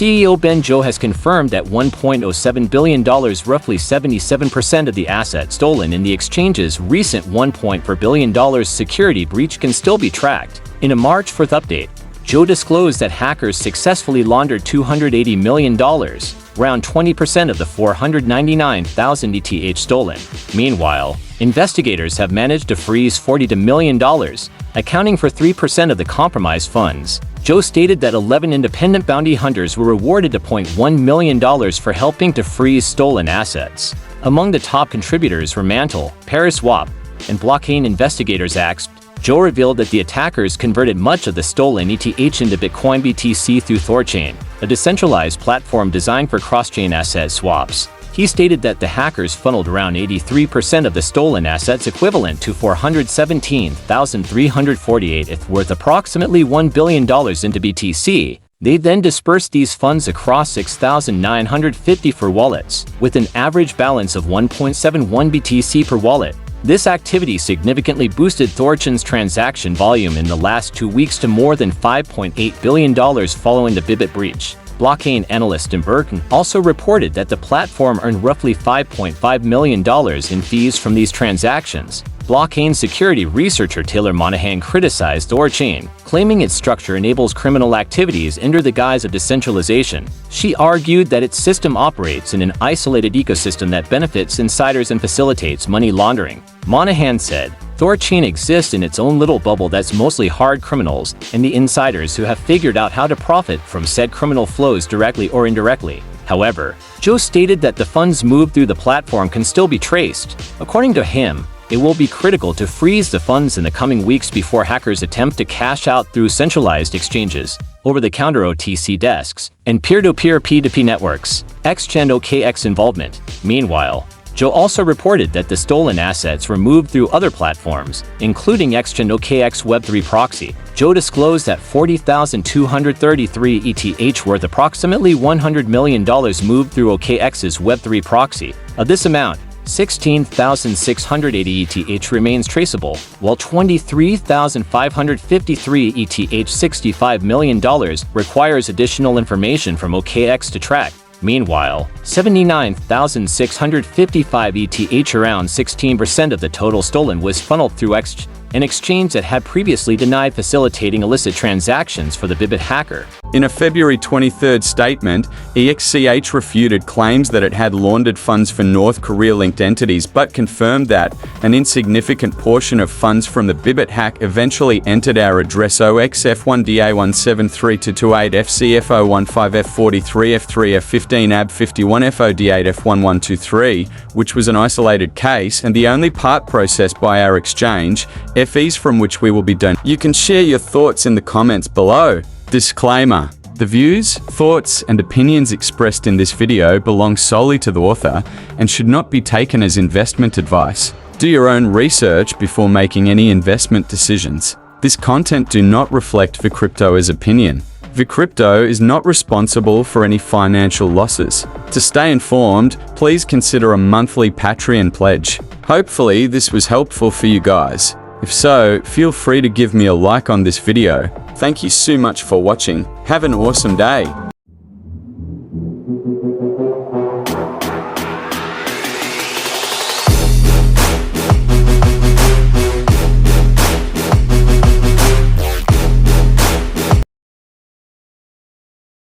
CEO Ben Zhou has confirmed that $1.07 billion, roughly 77% of the assets stolen in the exchange's recent $1.4 billion security breach, can still be tracked. In a March 4th update, Zhou disclosed that hackers successfully laundered $280 million, around 20% of the 499,000 ETH stolen. Meanwhile, investigators have managed to freeze $40 million, accounting for 3% of the compromised funds. Zhou stated that 11 independent bounty hunters were rewarded $0.1 million for helping to freeze stolen assets. Among the top contributors were Mantle, Paraswap, and blockchain investigator ZachXBT. Zhou revealed that the attackers converted much of the stolen ETH into Bitcoin BTC through THORchain, a decentralized platform designed for cross-chain asset swaps. He stated that the hackers funneled around 83% of the stolen assets, equivalent to 417,348 ETH, worth approximately $1 billion, into BTC. They then dispersed these funds across 6,954 wallets, with an average balance of 1.71 BTC per wallet. This activity significantly boosted THORchain's transaction volume in the last 2 weeks to more than $5.8 billion following the Bybit breach. Blockchain analyst Burton also reported that the platform earned roughly $5.5 million in fees from these transactions. Blockchain security researcher Taylor Monahan criticized THORchain, claiming its structure enables criminal activities under the guise of decentralization. She argued that its system operates in an isolated ecosystem that benefits insiders and facilitates money laundering. Monahan said, "THORchain exists in its own little bubble that's mostly hard criminals and the insiders who have figured out how to profit from said criminal flows directly or indirectly." However, Zhou stated that the funds moved through the platform can still be traced. According to him, it will be critical to freeze the funds in the coming weeks before hackers attempt to cash out through centralized exchanges, over-the-counter OTC desks, and peer-to-peer P2P networks. Exchange OKX involvement. Meanwhile, Zhou also reported that the stolen assets were moved through other platforms, including Exchange OKX Web3 proxy. Zhou disclosed that 40,233 ETH, worth approximately $100 million, moved through OKX's Web3 proxy. Of this amount, 16,680 ETH remains traceable, while 23,553 ETH, $65 million, requires additional information from OKX to track. Meanwhile, 79,655 ETH, around 16% of the total stolen, was funneled through an exchange that had previously denied facilitating illicit transactions for the Bybit hacker. In a February 23rd statement, EXCH refuted claims that it had laundered funds for North Korea-linked entities, but confirmed that an insignificant portion of funds from the Bybit hack eventually entered our address OXF1DA173-28FCF015F43F3F15AB51F08F1123, which was an isolated case and the only part processed by our exchange, FEs from which we will be done. You can share your thoughts in the comments below. Disclaimer: the views, thoughts, and opinions expressed in this video belong solely to the author and should not be taken as investment advice. Do your own research before making any investment decisions. This content do not reflect VCrypto's opinion. VCrypto is not responsible for any financial losses. To stay informed, please consider a monthly Patreon pledge. Hopefully this was helpful for you guys. If so, feel free to give me a like on this video. Thank you so much for watching. Have an awesome day.